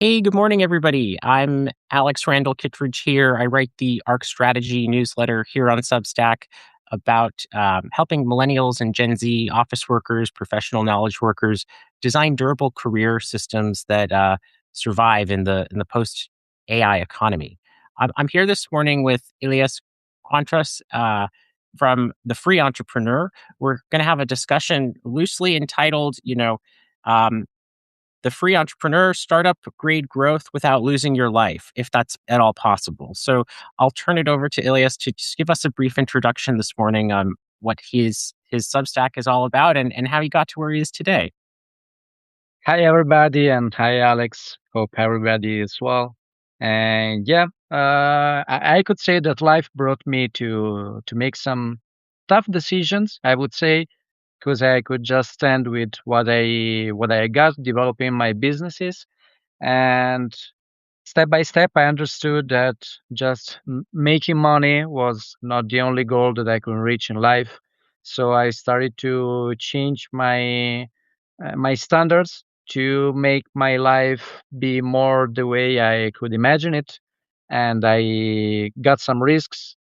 Hey, good morning, everybody. I'm Alex Randall Kittredge here. I write the ARC Strategy newsletter here on Substack about helping millennials and Gen Z office workers, professional knowledge workers design durable career systems that survive in the post AI economy. I'm here this morning with Ilias Contreas from the Free Entrepreneur. We're going to have a discussion loosely entitled, um, the free entrepreneur startup grade growth without losing your life, if that's at all possible. So I'll turn it over to Ilias to just give us a brief introduction this morning on what his Substack is all about and how he got to where he is today. Hi, everybody, and hi, Alex. Hope everybody is well. And yeah, I could say that life brought me to make some tough decisions. I would say because I could just stand with what I got, developing my businesses, and step by step, I understood that just making money was not the only goal that I could reach in life. So I started to change my standards to make my life be more the way I could imagine it. And I got some risks.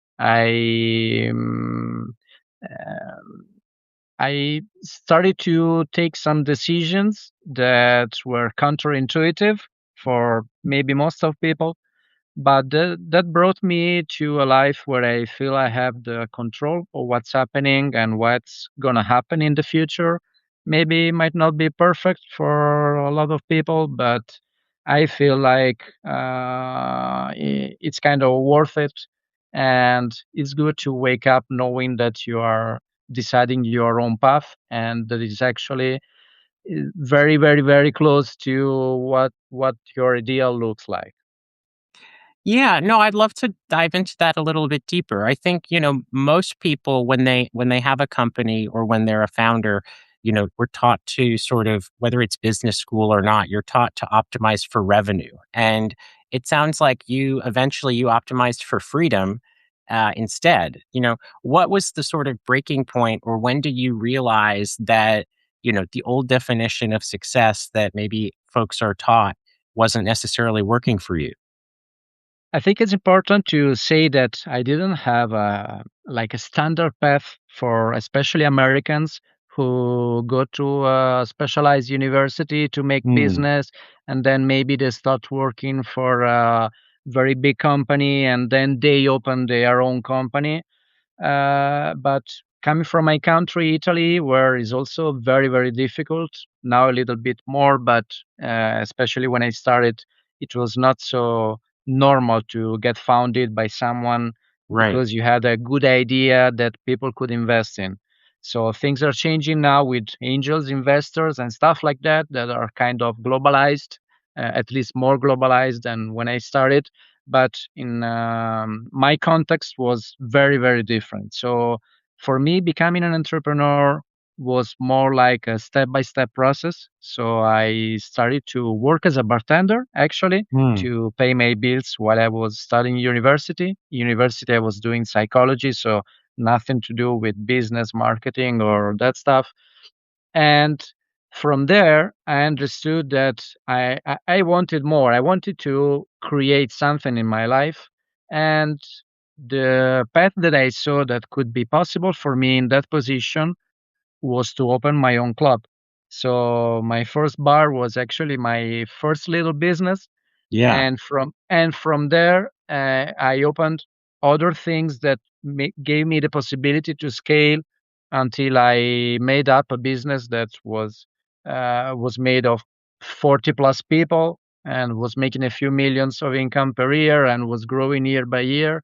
I started to take some decisions that were counterintuitive for maybe most of people, but that brought me to a life where I feel I have the control of what's happening and what's gonna happen in the future. Maybe it might not be perfect for a lot of people, but I feel like it's kind of worth it, and it's good to wake up knowing that you are deciding your own path, and that is actually very, very, very close to what your ideal looks like. Yeah, no, I'd love to dive into that a little bit deeper. I think, most people when they have a company or when they're a founder, we're taught to sort of, whether it's business school or not, you're taught to optimize for revenue. And it sounds like you optimized for freedom instead. What was the sort of breaking point, or when did you realize that, the old definition of success that maybe folks are taught wasn't necessarily working for you? I think it's important to say that I didn't have a standard path for especially Americans who go to a specialized university to make Hmm. business, and then maybe they start working for a very big company and then they open their own company. But coming from my country, Italy, where it's also very, very difficult, now a little bit more, but especially when I started, it was not so normal to get founded by someone Right. because you had a good idea that people could invest in. So things are changing now with angels, investors, and stuff like that that are kind of globalized, at least more globalized than when I started. But in my context was very, very different. So for me, becoming an entrepreneur was more like a step by step process. So I started to work as a bartender actually Hmm. to pay my bills while I was studying university. University, I was doing psychology, so nothing to do with business, marketing, or that stuff. And from there, I understood that I wanted more. I wanted to create something in my life. And the path that I saw that could be possible for me in that position was to open my own club. So my first bar was actually my first little business, Yeah. and from there I opened other things that gave me the possibility to scale until I made up a business that was made of 40 plus people and was making a few millions of income per year and was growing year by year.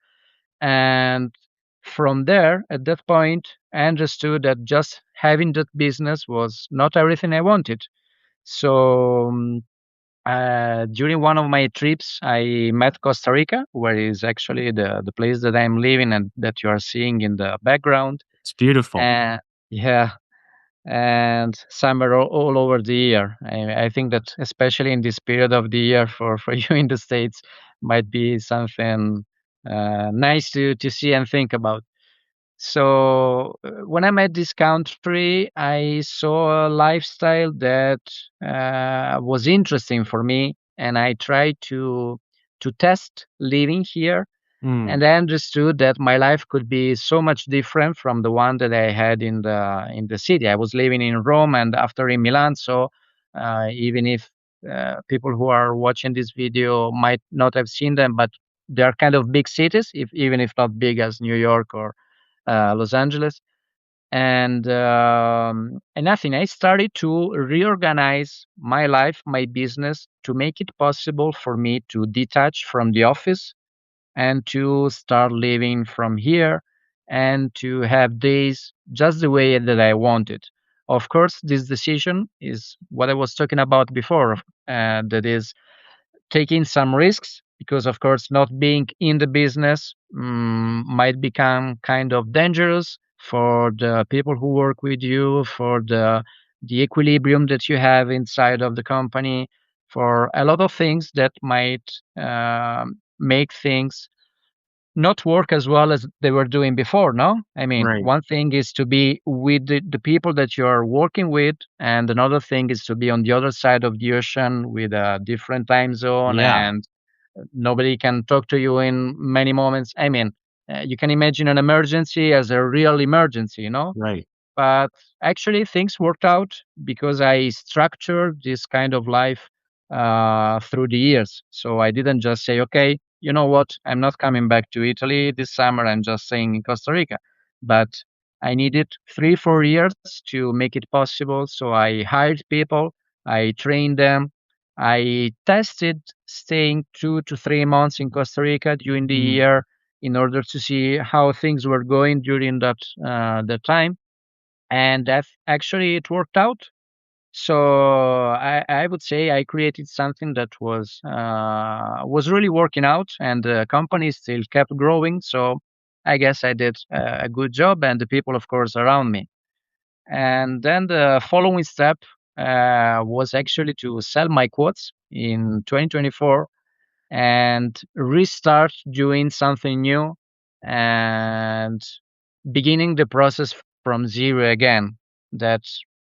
And from there, at that point, I understood that just having that business was not everything I wanted. So during one of my trips, I met Costa Rica, where is actually the place that I'm living and that you are seeing in the background. It's beautiful. And yeah, and summer all over the year. I think that especially in this period of the year for you in the States might be something nice to see and think about. So when I met this country, I saw a lifestyle that was interesting for me. and I tried to test living here, Mm. and I understood that my life could be so much different from the one that I had in the city. I was living in Rome and after in Milan, so even if people who are watching this video might not have seen them, but they are kind of big cities, if even if not big as New York or Los Angeles. And nothing. I started to reorganize my life, my business, to make it possible for me to detach from the office and to start living from here and to have days just the way that I wanted. Of course, this decision is what I was talking about before. That is taking some risks because, of course, not being in the business might become kind of dangerous for the people who work with you, for the equilibrium that you have inside of the company, for a lot of things that might make things not work as well as they were doing before, no? I mean, Right. one thing is to be with the people that you are working with, and another thing is to be on the other side of the ocean with a different time zone, Yeah. and nobody can talk to you in many moments. I mean, you can imagine an emergency as a real emergency, you know? Right. But actually, things worked out because I structured this kind of life through the years. So I didn't just say, okay, you know what, I'm not coming back to Italy this summer. I'm just staying in Costa Rica. But I needed 3, 4 years to make it possible. So I hired people, I trained them, I tested staying 2 to 3 months in Costa Rica during the Mm. year in order to see how things were going during that time, and that actually it worked out. So I would say I created something that was really working out, and the company still kept growing. So I guess I did a good job, and the people, of course, around me. And then the following step was actually to sell my quotes in 2024 and restart doing something new and beginning the process from zero again. That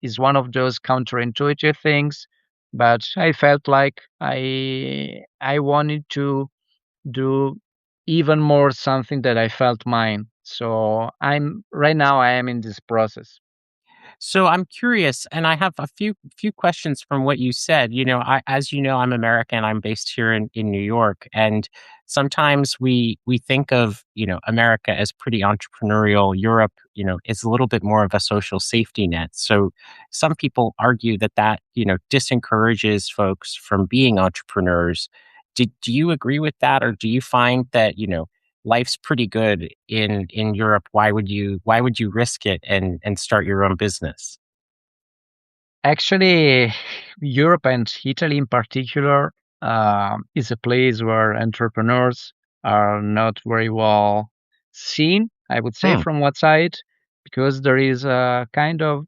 is one of those counterintuitive things, but I felt like I wanted to do even more something that I felt mine. So I'm right now I am in this process. So I'm curious, and I have a few questions from what you said. As you know, I'm American. I'm based here in New York, and sometimes we think of America as pretty entrepreneurial. Europe, is a little bit more of a social safety net. So some people argue that disencourages folks from being entrepreneurs. Do you agree with that, or do you find that life's pretty good in Europe? Why would you risk it and start your own business? Actually, Europe and Italy in particular is a place where entrepreneurs are not very well seen, I would say, Hmm. from one side, because there is a kind of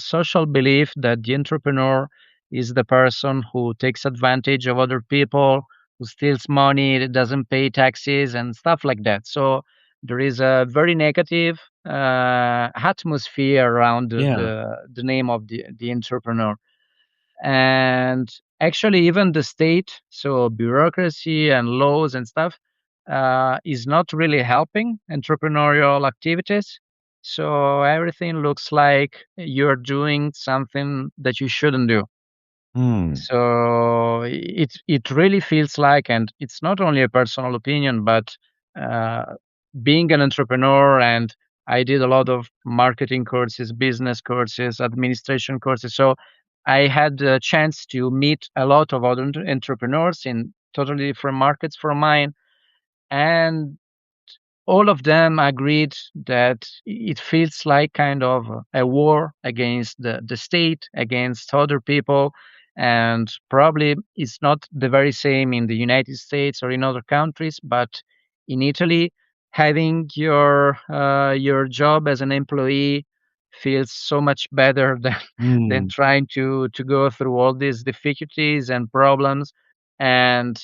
social belief that the entrepreneur is the person who takes advantage of other people, who steals money, that doesn't pay taxes, and stuff like that. So there is a very negative atmosphere around Yeah. the name of the entrepreneur. And actually, even the state, so bureaucracy and laws and stuff, is not really helping entrepreneurial activities. So everything looks like you're doing something that you shouldn't do. Hmm. So it really feels like, and it's not only a personal opinion, but uh, being an entrepreneur, and I did a lot of marketing courses, business courses, administration courses. So I had a chance to meet a lot of other entrepreneurs in totally different markets from mine, and all of them agreed that it feels like kind of a war against the state, against other people, and probably it's not the very same in the United States or in other countries, but in Italy, having your job as an employee feels so much better than Hmm. trying to go through all these difficulties and problems. And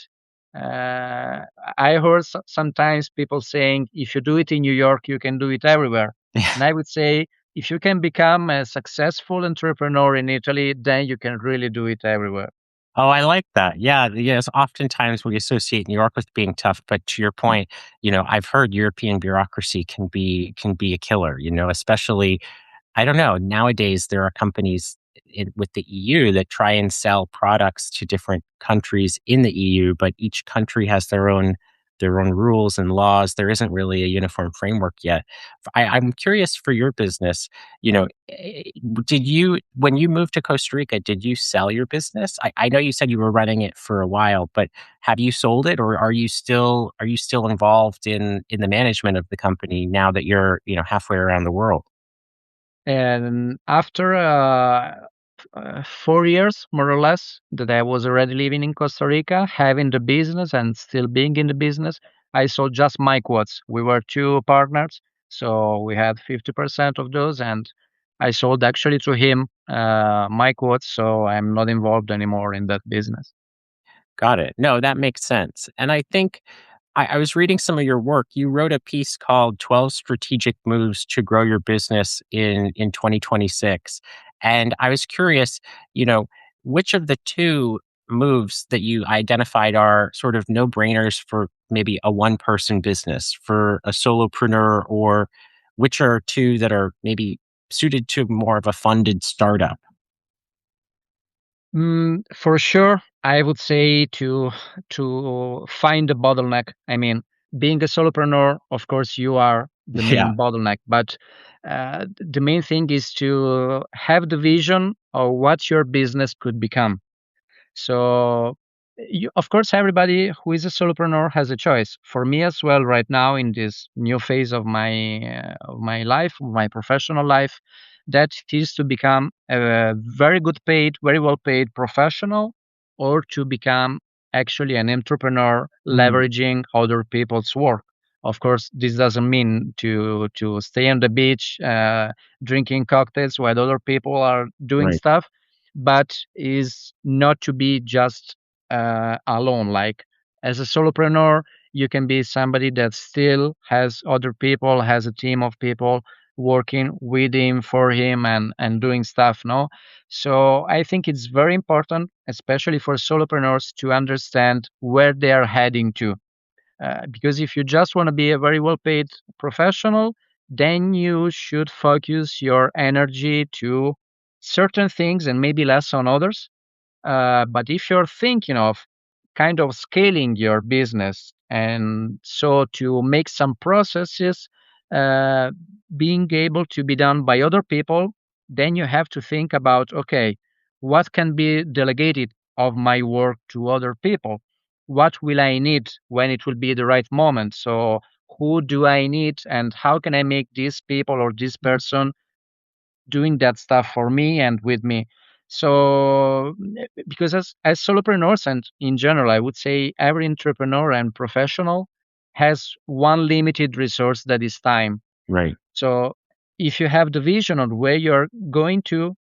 uh, I heard sometimes people saying, if you do it in New York, you can do it everywhere. And I would say, if you can become a successful entrepreneur in Italy, then you can really do it everywhere. Oh, I like that. Yeah, yes. Oftentimes we associate New York with being tough, but to your point, I've heard European bureaucracy can be a killer. Especially I don't know. Nowadays, there are companies with the EU that try and sell products to different countries in the EU, but each country has their own rules and laws. There isn't really a uniform framework yet. I'm curious for your business. Did you when you moved to Costa Rica, did you sell your business? I know you said you were running it for a while, but have you sold it, or are you still involved in the management of the company now that you're halfway around the world? And after 4 years, more or less, that I was already living in Costa Rica, having the business and still being in the business, I sold just my quotes. We were two partners, so we had 50% of those, and I sold actually to him my quotes, so I'm not involved anymore in that business. Got it. No, that makes sense. And I think I was reading some of your work. You wrote a piece called 12 Strategic Moves to Grow Your Business in 2026. And I was curious, you know, which of the two moves that you identified are sort of no brainers for maybe a one person business, for a solopreneur, or which are two that are maybe suited to more of a funded startup? For sure, I would say to find the bottleneck. I mean, being a solopreneur, of course, you are the Yeah. main bottleneck, but the main thing is to have the vision of what your business could become. So, of course, everybody who is a solopreneur has a choice. For me as well, right now in this new phase of my life, my professional life, that is to become a very good paid, very well paid professional, or to become actually an entrepreneur Mm, leveraging other people's work. Of course, this doesn't mean to stay on the beach drinking cocktails while other people are doing right. stuff, but is not to be just alone. Like as a solopreneur, you can be somebody that still has other people, has a team of people working with him, for him, and doing stuff. No, so I think it's very important, especially for solopreneurs, to understand where they are heading to. Because if you just want to be a very well paid professional, then you should focus your energy to certain things and maybe less on others. But if you're thinking of kind of scaling your business and so to make some processes uh, being able to be done by other people, then you have to think about, okay, what can be delegated of my work to other people? What will I need when it will be the right moment? So who do I need and how can I make these people or this person doing that stuff for me and with me. So, because as solopreneurs and in general, I would say every entrepreneur and professional has one limited resource that is time. Right. So, if you have the vision on where you're going to,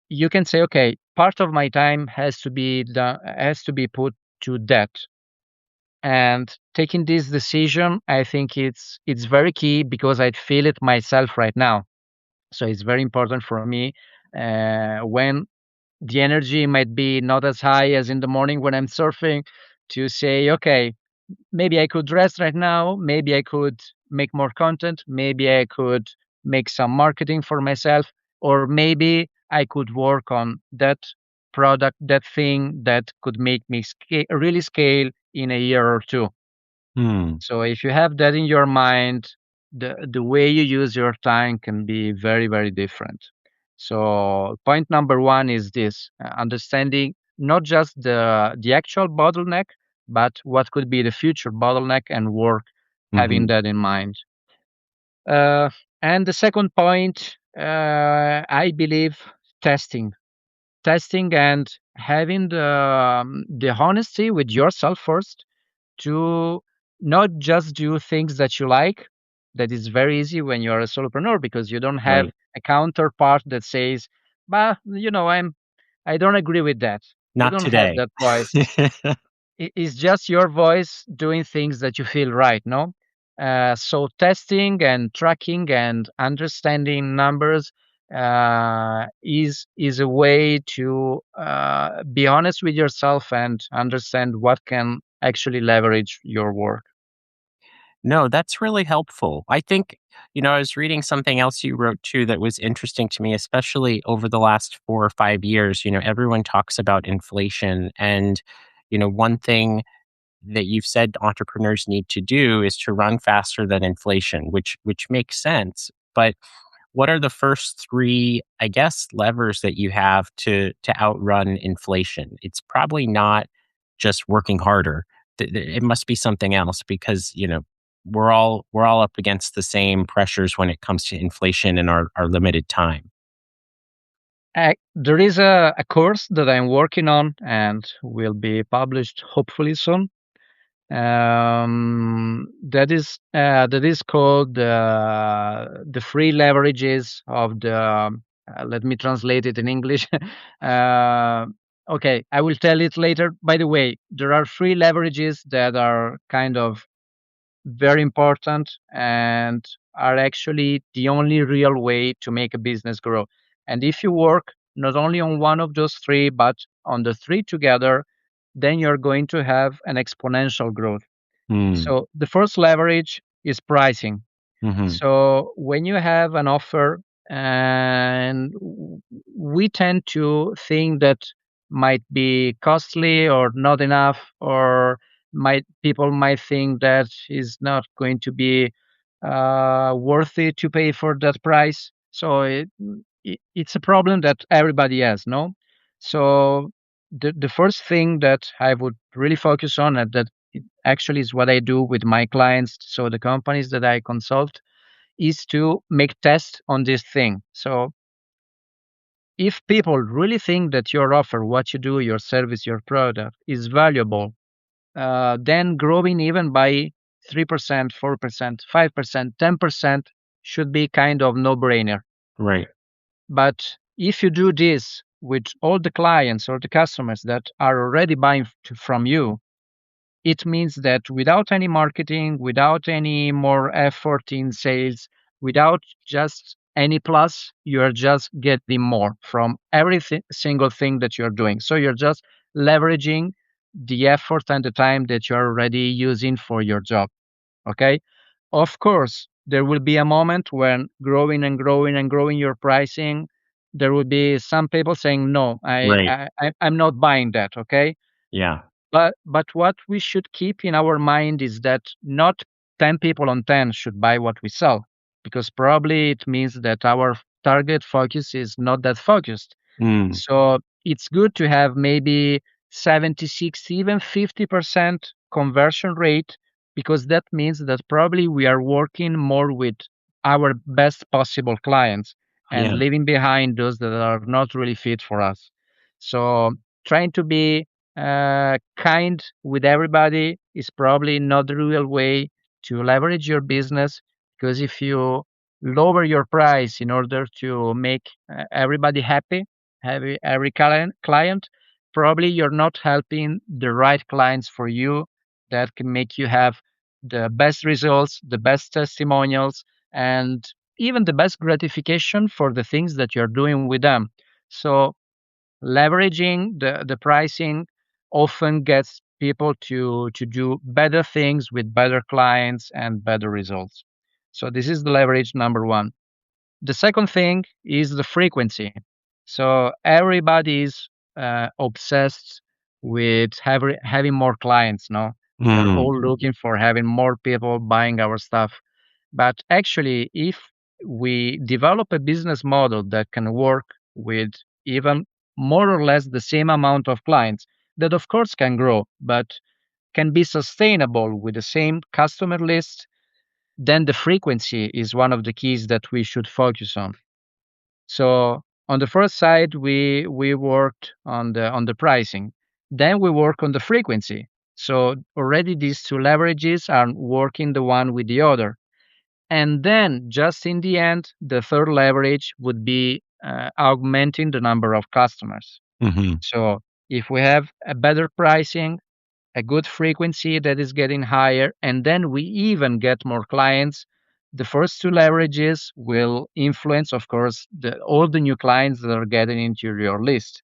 you can say, okay, part of my time has to be put to that. And taking this decision, I think it's very key because I feel it myself right now. So it's very important for me when the energy might be not as high as in the morning when I'm surfing to say, okay, maybe I could rest right now. Maybe I could make more content. Maybe I could make some marketing for myself. Or maybe I could work on that product, that thing that could make me really scale in a year or two. Hmm. So if you have that in your mind, the way you use your time can be very, very different. So point number one is this, understanding not just the actual bottleneck, but what could be the future bottleneck and work having Mhm. that in mind. Uh, and the second point, I believe testing, testing and having the honesty with yourself first to not just do things that you like. That is very easy when you're a solopreneur because you don't have Right. a counterpart that says, "Bah, I don't agree with that." You Not don't have today. that voice. It's just your voice doing things that you feel right, no? So testing and tracking and understanding numbers is a way to be honest with yourself and understand what can actually leverage your work. No, that's really helpful. I think, I was reading something else you wrote too that was interesting to me, especially over the last 4 or 5 years. Everyone talks about inflation. And, one thing that you've said entrepreneurs need to do is to run faster than inflation, which makes sense. But what are the first three, I guess, levers that you have to outrun inflation? It's probably not just working harder. It must be something else because we're all up against the same pressures when it comes to inflation in our limited time. There is a course that I'm working on and will be published hopefully soon. That is called the free leverages of the. Let me translate it in English. uh, okay, I will tell it later. By the way, there are free leverages that are kind of very important and are actually the only real way to make a business grow. And if you work not only on one of those three, but on the three together, then you're going to have an exponential growth. Mm, So the first leverage is pricing. hmm. So when you have an offer, and we tend to think that might be costly or not enough, or might people might think that is not going to be worthy to pay for that price. So it's a problem that everybody has, no? So the first thing that I would really focus on, and that it actually is what I do with my clients, so the companies that I consult, is to make tests on this thing. So if people really think that your offer, what you do, your service, your product is valuable, then growing even by 3%, 4%, 5%, 10% should be kind of no brainer. Right. But if you do this with all the clients or the customers that are already buying from you, it means that without any marketing, without any more effort in sales, without just any plus, you're just getting more from single thing that you're doing. So you're just leveraging the effort and the time that you're already using for your job. Okay. Of course, there will be a moment when growing and growing and growing your pricing, there will be some people saying, no, Right. I'm not buying that. Okay, Yeah. but what we should keep in our mind is that not 10 people on 10 should buy what we sell, because probably it means that our target focus is not that focused. Mm, So it's good to have maybe 70, 60, even 50% conversion rate, because that means that probably we are working more with our best possible clients and yeah. leaving behind those that are not really fit for us. So trying to be kind with everybody is probably not the real way to leverage your business, because if you lower your price in order to make everybody happy, every client, probably you're not helping the right clients for you that can make you have the best results, the best testimonials, and even the best gratification for the things that you're doing with them. So leveraging the pricing often gets people to do better things with better clients and better results. So this is the leverage number one. The second thing is the frequency. So everybody is obsessed with having more clients. No, we're Mm, all looking for having more people buying our stuff. But actually, if we develop a business model that can work with even more or less the same amount of clients, that of course can grow, but can be sustainable with the same customer list, then the frequency is one of the keys that we should focus on. So on the first side, we worked on the pricing. Then we work on the frequency. So already these two leverages are working the one with the other. And then just in the end, the third leverage would be augmenting the number of customers. hmm. So if we have a better pricing, a good frequency that is getting higher, and then we even get more clients, The first two leverages will influence, of course, all the new clients that are getting into your list.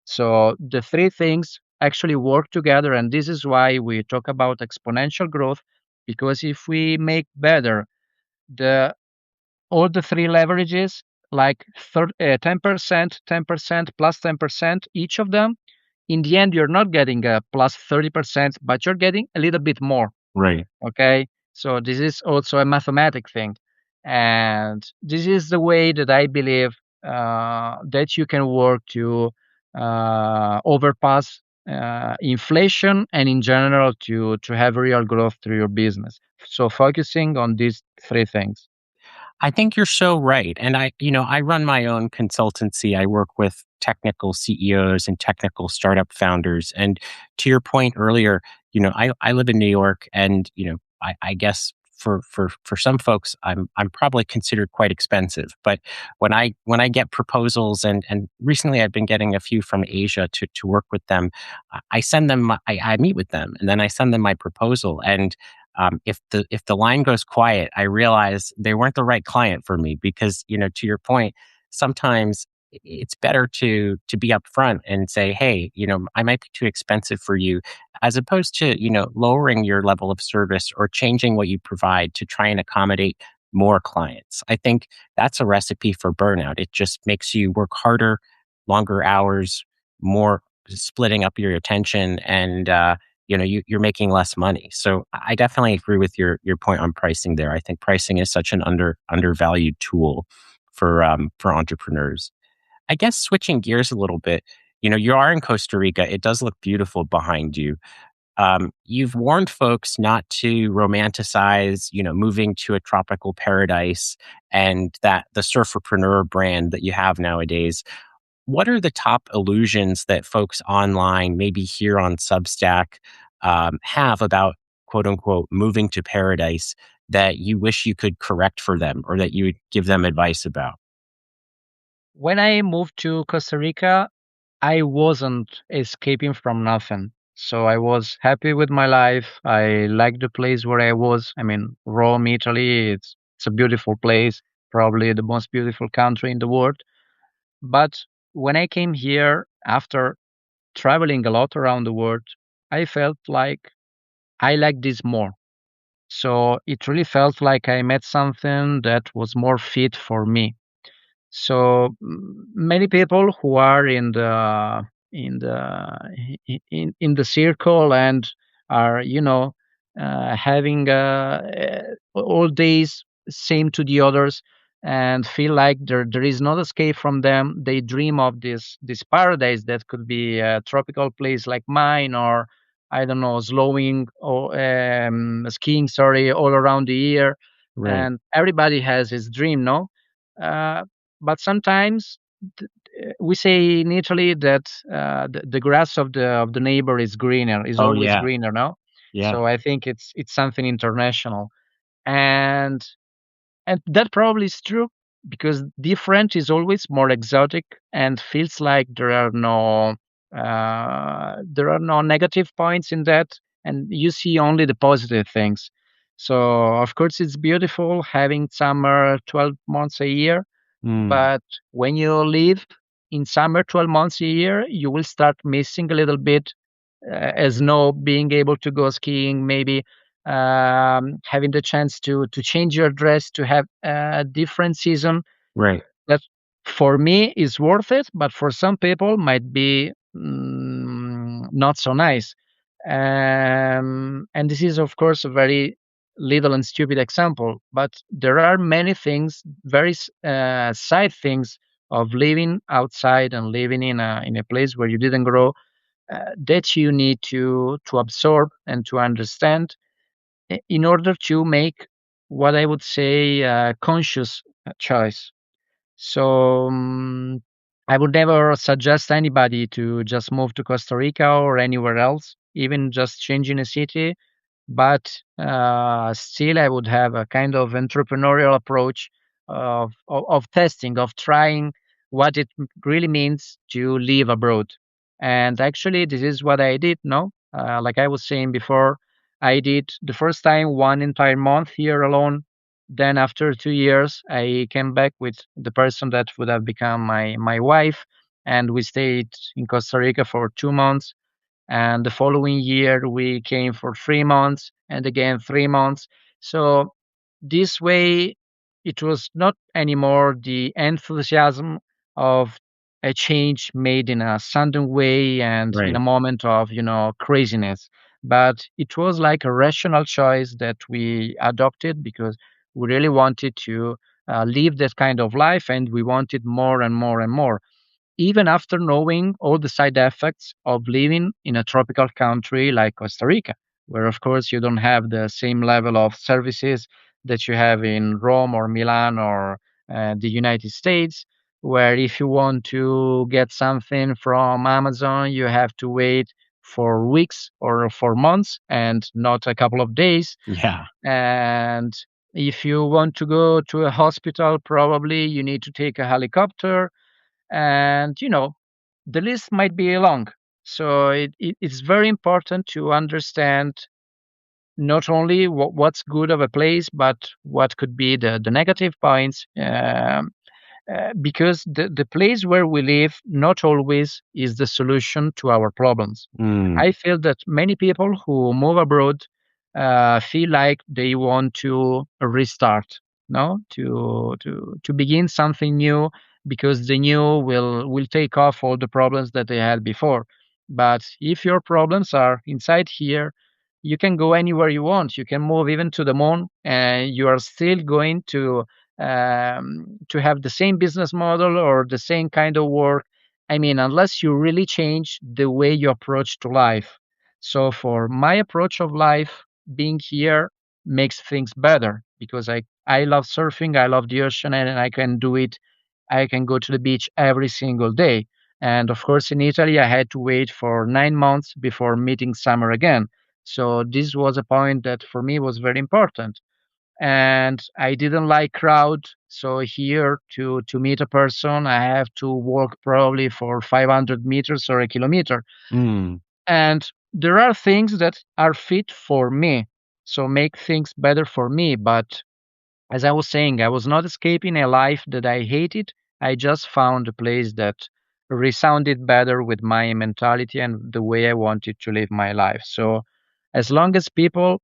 So the three things actually work together, and this is why we talk about exponential growth. Because if we make better the all the three leverages, like 10%, 10%, plus 10%, each of them, in the end, you're not getting a plus 30%, but you're getting a little bit more. Right. Okay. So this is also a mathematic thing. And this is the way that I believe that you can work to overpass inflation and in general to have real growth through your business. So focusing on these three things. I think you're so right. And I run my own consultancy. I work with technical CEOs and technical startup founders. And to your point earlier, I live in New York, and, I guess for some folks, I'm probably considered quite expensive. But when I get proposals, and recently I've been getting a few from Asia to work with them, I send them, I meet with them, and then I send them my proposal. And if the line goes quiet, I realize they weren't the right client for me, because, to your point, sometimes it's better to be upfront and say, hey, I might be too expensive for you, as opposed to, lowering your level of service or changing what you provide to try and accommodate more clients. I think that's a recipe for burnout. It just makes you work harder, longer hours, more, splitting up your attention, and you're making less money. So I definitely agree with your point on pricing there. I think pricing is such an undervalued tool for entrepreneurs. I guess switching gears a little bit, you are in Costa Rica. It does look beautiful behind you. You've warned folks not to romanticize, moving to a tropical paradise, and that the surferpreneur brand that you have nowadays. What are the top illusions that folks online, maybe here on Substack, have about, quote unquote, moving to paradise, that you wish you could correct for them, or that you would give them advice about? When I moved to Costa Rica, I wasn't escaping from nothing. So I was happy with my life. I liked the place where I was. I mean, Rome, Italy, it's a beautiful place, probably the most beautiful country in the world. But when I came here after traveling a lot around the world, I felt like I like this more. So it really felt like I met something that was more fit for me. So many people who are in the in the circle and are having all days same to the others and feel like there is no escape from them. They dream of this paradise that could be a tropical place like mine, or I don't know, slowing or skiing, sorry, all around the year. Right. And everybody has his dream, no? Uh, but sometimes we say in Italy that the grass of the neighbor is greener, is Oh always yeah. greener, no? Yeah. So I think it's something international, and that probably is true because different is always more exotic and feels like there are no negative points in that, and you see only the positive things. So of course it's beautiful having summer 12 months a year, Mm, but when you live in summer 12 months a year, you will start missing a little bit as no being able to go skiing, maybe having the chance to change your dress to have a different season. right. That for me is worth it, but for some people might be not so nice. And this is, of course, a very little and stupid example, but there are many things, very side things of living outside and living in a place where you didn't grow that you need to absorb and to understand in order to make what I would say a conscious choice. So I would never suggest anybody to just move to Costa Rica or anywhere else, even just changing a city. But still, I would have a kind of entrepreneurial approach of testing, of trying what it really means to live abroad. And actually, this is what I did. No, like I was saying before, I did the first time one entire month here alone. Then after 2 years, I came back with the person that would have become my wife, and we stayed in Costa Rica for 2 months. And the following year, we came for 3 months, and again 3 months. So this way, it was not anymore the enthusiasm of a change made in a sudden way and in a Right. moment of craziness, but it was like a rational choice that we adopted because we really wanted to live that kind of life, and we wanted more and more and more, even after knowing all the side effects of living in a tropical country like Costa Rica, where, of course, you don't have the same level of services that you have in Rome or Milan or the United States, where if you want to get something from Amazon, you have to wait for weeks or for months and not a couple of days. Yeah. And if you want to go to a hospital, probably you need to take a helicopter, and the list might be long. So it's very important to understand not only what's good of a place, but what could be the negative points, because the place where we live not always is the solution to our problems. Mm. I feel that many people who move abroad feel like they want to restart, no, to begin something new, because the new will take off all the problems that they had before. But if your problems are inside here, you can go anywhere you want. You can move even to the moon, and you are still going to have the same business model or the same kind of work. I mean, unless you really change the way you approach to life. So for my approach of life, being here makes things better because I love surfing, I love the ocean, and I can do it. I can go to the beach every single day. And of course, in Italy, I had to wait for 9 months before meeting summer again. So this was a point that for me was very important, and I didn't like crowd. So here to meet a person, I have to walk probably for 500 meters or a kilometer. Mm. And there are things that are fit for me, so make things better for me. But as I was saying, I was not escaping a life that I hated. I just found a place that resounded better with my mentality and the way I wanted to live my life. So as long as people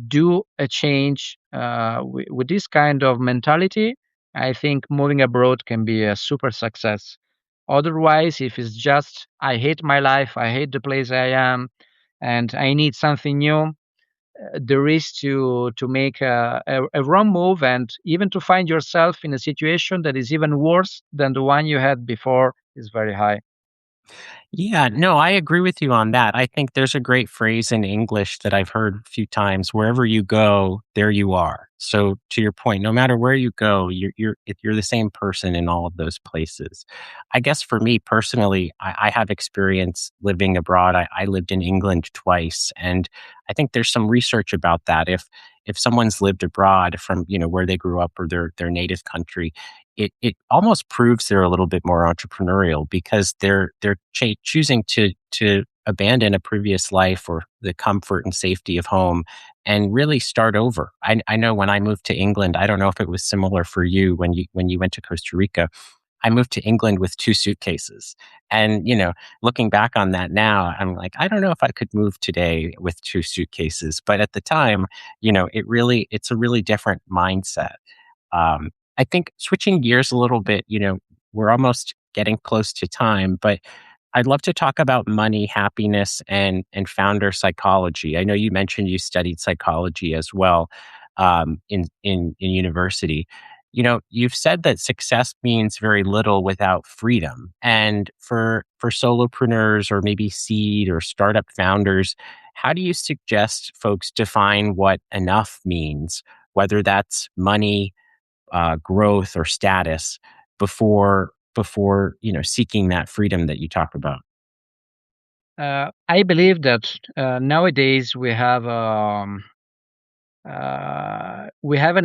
do a change with this kind of mentality, I think moving abroad can be a super success. Otherwise, if it's just, I hate my life, I hate the place I am, and I need something new, the risk to make a wrong move and even to find yourself in a situation that is even worse than the one you had before is very high. Yeah, no, I agree with you on that. I think there's a great phrase in English that I've heard a few times: "Wherever you go, there you are." So to your point, no matter where you go, you're the same person in all of those places. I guess for me personally, I have experience living abroad. I lived in England twice, and I think there's some research about that. If someone's lived abroad from where they grew up or their native country, it almost proves they're a little bit more entrepreneurial because they're choosing to abandon a previous life or the comfort and safety of home and really start over. I know when I moved to England, I don't know if it was similar for you when you went to Costa Rica. I moved to England with 2 suitcases. And, looking back on that now, I'm like, I don't know if I could move today with 2 suitcases. But at the time, it's a really different mindset. I think switching gears a little bit, we're almost getting close to time, but I'd love to talk about money, happiness, and founder psychology. I know you mentioned you studied psychology as well in university. You've said that success means very little without freedom, and for solopreneurs or maybe seed or startup founders, how do you suggest folks define what enough means, whether that's money, growth or status before seeking that freedom that you talk about? I believe that nowadays we have an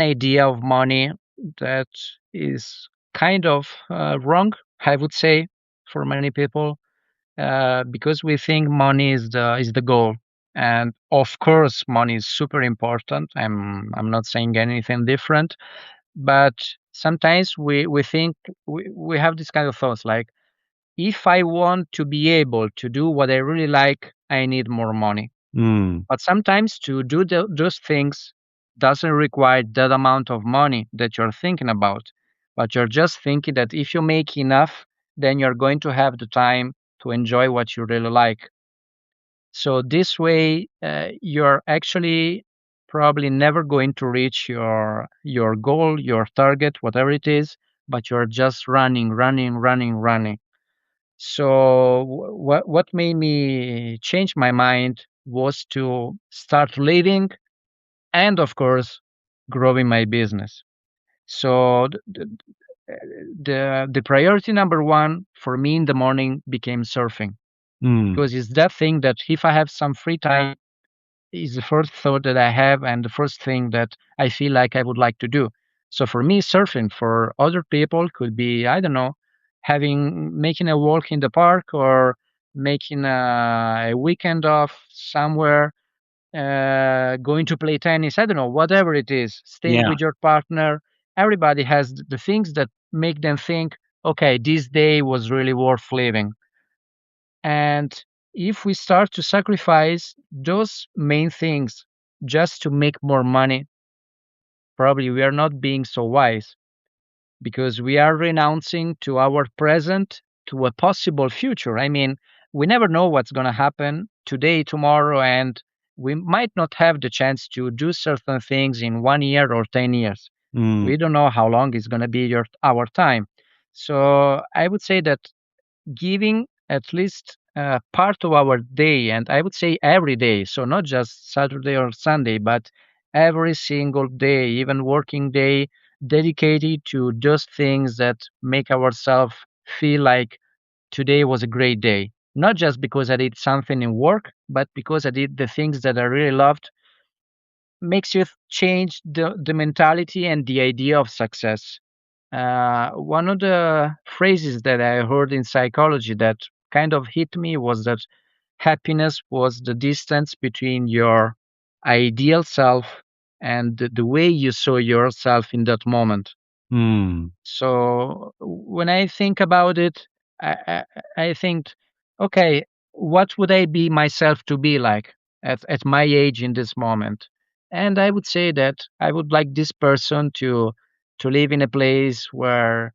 idea of money that is kind of wrong, I would say, for many people, because we think money is the goal. And of course, money is super important. I'm not saying anything different, but sometimes we think we have this kind of thoughts like, if I want to be able to do what I really like, I need more money. Mm, But sometimes to do those things doesn't require that amount of money that you're thinking about. But you're just thinking that if you make enough, then you're going to have the time to enjoy what you really like. So this way, you're actually probably never going to reach your goal, your target, whatever it is. But you're just running, running, running, running. So what made me change my mind was to start living and of course growing my business. So the priority number one for me in the morning became surfing, mm, because it's that thing that if I have some free time is the first thought that I have and the first thing that I feel like I would like to do. So for me, surfing, for other people could be, I don't know, making a walk in the park or making a weekend off somewhere, going to play tennis. I don't know, whatever it is, staying yeah. with your partner. Everybody has the things that make them think, okay, this day was really worth living. And if we start to sacrifice those main things just to make more money, probably we are not being so wise, because we are renouncing to our present to a possible future. I mean, we never know what's going to happen today, tomorrow, and we might not have the chance to do certain things in 1 year or 10 years. Mm, We don't know how long is going to be our time. So I would say that giving at least part of our day, and I would say every day, so not just Saturday or Sunday, but every single day, even working day, dedicated to those things that make ourselves feel like today was a great day. Not just because I did something in work, but because I did the things that I really loved, makes you change the mentality and the idea of success. One of the phrases that I heard in psychology that kind of hit me was that happiness was the distance between your ideal self and the way you saw yourself in that moment. mm, So when I think about it, I think, okay, what would I be myself to be like at my age in this moment? And I would say that I would like this person to live in a place where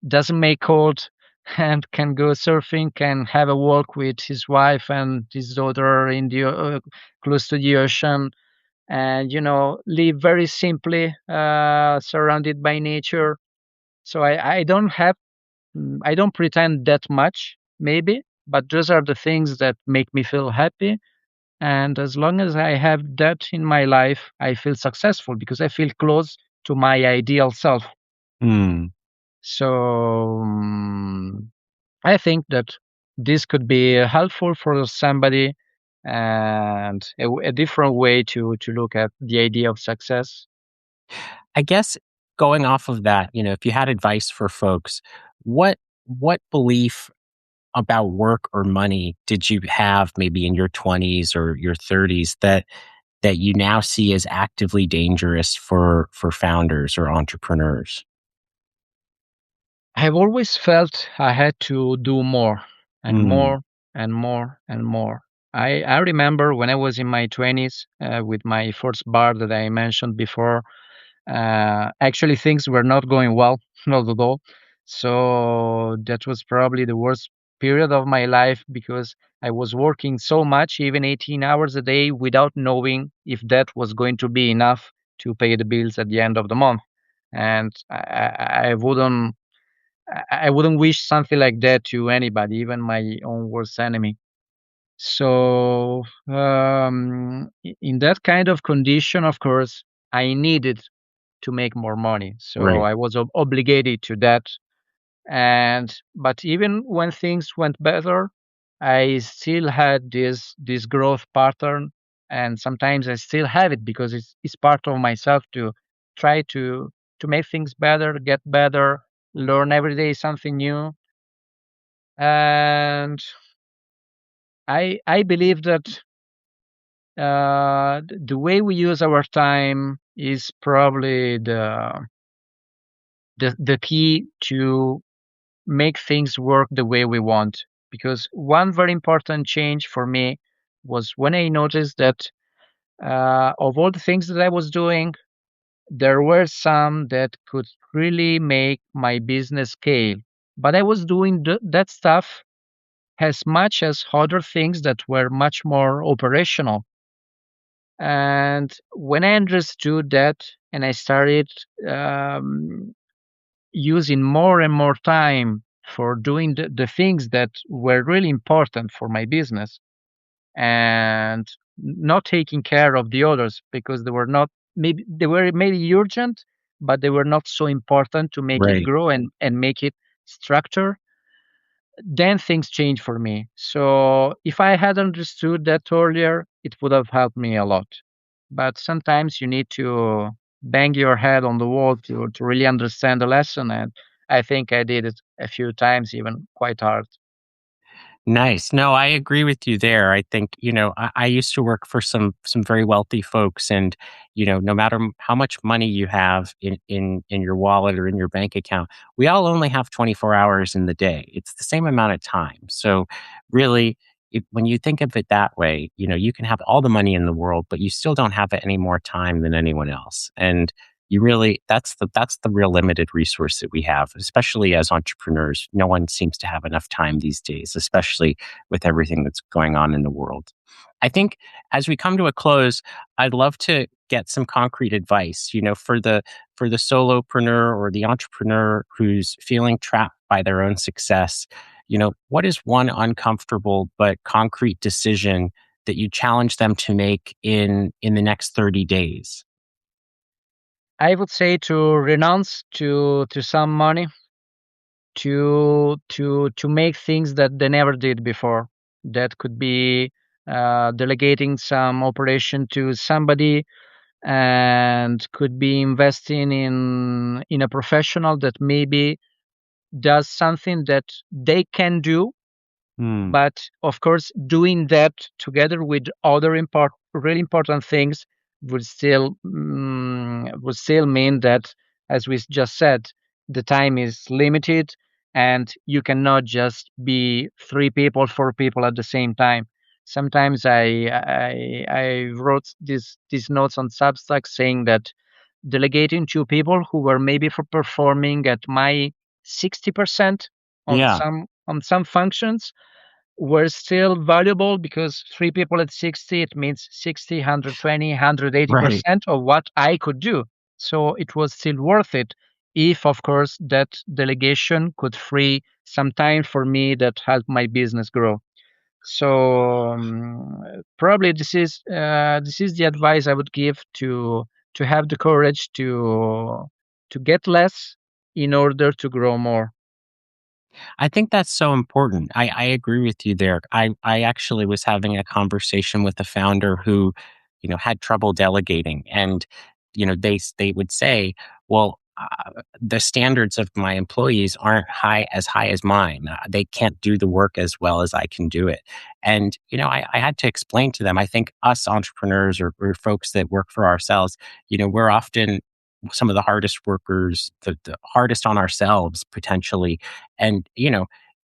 doesn't make cold and can go surfing, can have a walk with his wife and his daughter in the close to the ocean, and live very simply, surrounded by nature. So I don't pretend that much, maybe, but those are the things that make me feel happy. And as long as I have that in my life, I feel successful because I feel close to my ideal self. mm. So I think that this could be helpful for somebody, and a different way to look at the idea of success. I guess going off of that, if you had advice for folks, what belief about work or money did you have maybe in your 20s or your 30s that you now see as actively dangerous for founders or entrepreneurs? I've always felt I had to do more and Mm, more and more and more. I remember when I was in my 20s, with my first bar that I mentioned before, actually things were not going well, not at all. So that was probably the worst period of my life, because I was working so much, even 18 hours a day, without knowing if that was going to be enough to pay the bills at the end of the month. And I wouldn't wish something like that to anybody, even my own worst enemy. So, in that kind of condition, of course, I needed to make more money. So right. I was obligated to that. And but even when things went better, I still had this growth pattern, and sometimes I still have it because it's part of myself to try to make things better, get better, learn every day something new. And I believe that the way we use our time is probably the key to make things work the way we want. Because one very important change for me was when I noticed that of all the things that I was doing, there were some that could really make my business scale. But I was doing that stuff as much as other things that were much more operational. And when I understood that and I started um, using more and more time for doing the things that were really important for my business and not taking care of the others because they were not they were maybe urgent, but they were not so important to make it Right. grow and make it structure, then things change for me. So if I had understood that earlier, it would have helped me a lot. But sometimes you need to bang your head on the wall to really understand the lesson. And I think I did it a few times, even quite hard. Nice. No, I agree with you there. I think, I used to work for some very wealthy folks, and, no matter how much money you have in your wallet or in your bank account, we all only have 24 hours in the day. It's the same amount of time. So really, when you think of it that way, you can have all the money in the world, but you still don't have any more time than anyone else. And you really that's the real limited resource that we have, especially as entrepreneurs. No one seems to have enough time these days, especially with everything that's going on in the world. I think as we come to a close, I'd love to get some concrete advice, for the solopreneur or the entrepreneur who's feeling trapped by their own success. What is one uncomfortable but concrete decision that you challenge them to make in the next 30 days? I would say to renounce to some money to make things that they never did before. That could be delegating some operation to somebody and could be investing in a professional that maybe does something that they can do, Hmm. but of course doing that together with other really important things would still mean that, as we just said, the time is limited and you cannot just be three people, four people at the same time. Sometimes I wrote these notes on Substack saying that delegating to people who were maybe for performing at my 60% Yeah. on some functions were still valuable because three people at 60, it means 60, 120, Right. 180% of what I could do. So it was still worth it if, of course, that delegation could free some time for me that helped my business grow. So probably this is the advice I would give to have the courage to get less in order to grow more. I think that's so important. I agree with you there. I actually was having a conversation with a founder who, had trouble delegating, and they would say, "Well, the standards of my employees aren't as high as mine. They can't do the work as well as I can do it." And I had to explain to them. I think us entrepreneurs or folks that work for ourselves, we're often some of the hardest workers, the hardest on ourselves potentially. And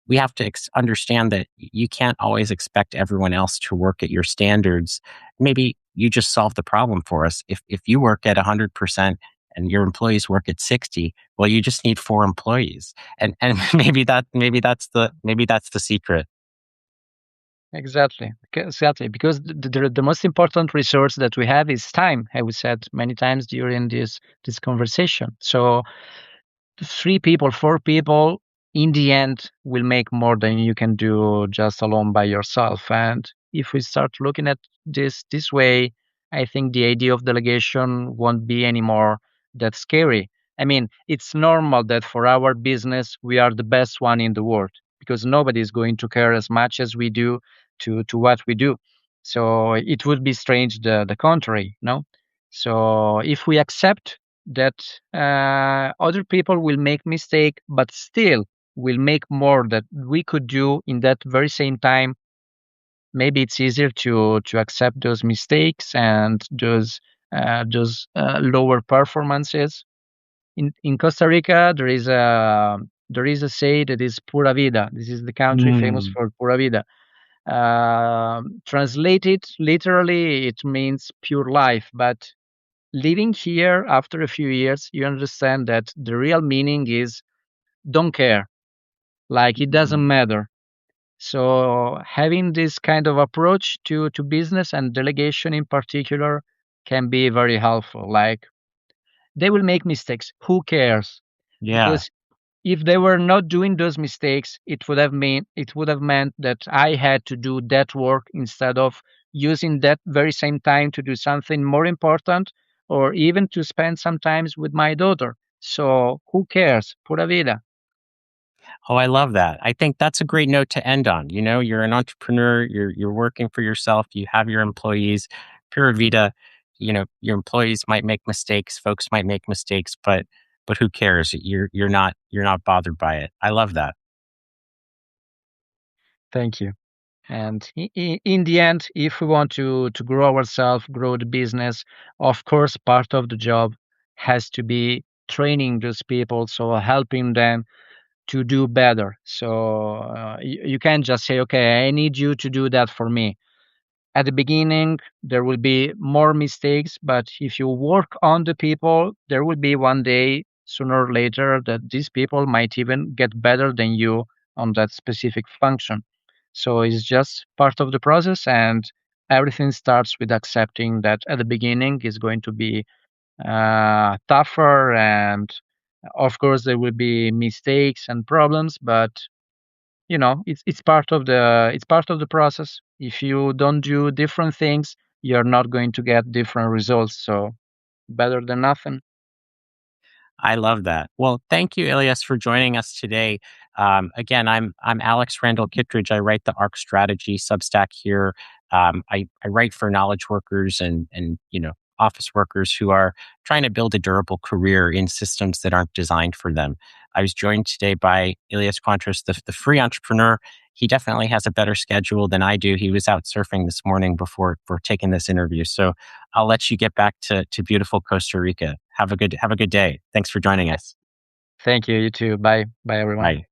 we have to understand that you can't always expect everyone else to work at your standards. Maybe you just solve the problem for us. If you work at 100% and your employees work at 60, well, you just need four employees. And maybe that's the secret. Exactly. Exactly. Because the most important resource that we have is time, as we said many times during this conversation. So three people, four people, in the end, will make more than you can do just alone by yourself. And if we start looking at this way, I think the idea of delegation won't be anymore that scary. I mean, it's normal that for our business, we are the best one in the world because nobody is going to care as much as we do to what we do. So it would be strange the contrary, no? So if we accept that other people will make mistake, but still will make more that we could do in that very same time, maybe it's easier to accept those mistakes and those lower performances. In Costa Rica, there is a say that is Pura Vida. This is the country famous Mm, for Pura Vida. Translated literally, it means pure life. But living here after a few years, you understand that the real meaning is don't care. Like it mm. doesn't matter. So having this kind of approach to business and delegation in particular can be very helpful. Like they will make mistakes. Who cares? Yeah. Because if they were not doing those mistakes, it would have meant that I had to do that work instead of using that very same time to do something more important or even to spend some times with my daughter. So who cares? Pura vida. Oh, I love that. I think that's a great note to end on. You know, you're an entrepreneur, you're working for yourself, you have your employees. Pura Vida, you know, your employees might make mistakes, folks might make mistakes, but who cares? You're not bothered by it. I love that. Thank you. And in the end, if we want to grow ourselves, grow the business, of course, part of the job has to be training those people, so helping them to do better. So you can't just say, okay, I need you to do that for me. At the beginning, there will be more mistakes, but if you work on the people, there will be one day, sooner or later, that these people might even get better than you on that specific function. So it's just part of the process, and everything starts with accepting that at the beginning is going to be tougher, and of course there will be mistakes and problems, but it's part of the process. If you don't do different things, you're not going to get different results. So better than nothing. I love that. Well, thank you, Ilias, for joining us today. Again, I'm Alex Randall Kittredge. I write the ARC Strategy Substack here. I write for knowledge workers and office workers who are trying to build a durable career in systems that aren't designed for them. I was joined today by Ilias Contreas, the free entrepreneur. He definitely has a better schedule than I do. He was out surfing this morning before taking this interview. So I'll let you get back to beautiful Costa Rica. Have a good day. Thanks for joining us. Thank you. You too. Bye. Bye, everyone. Bye.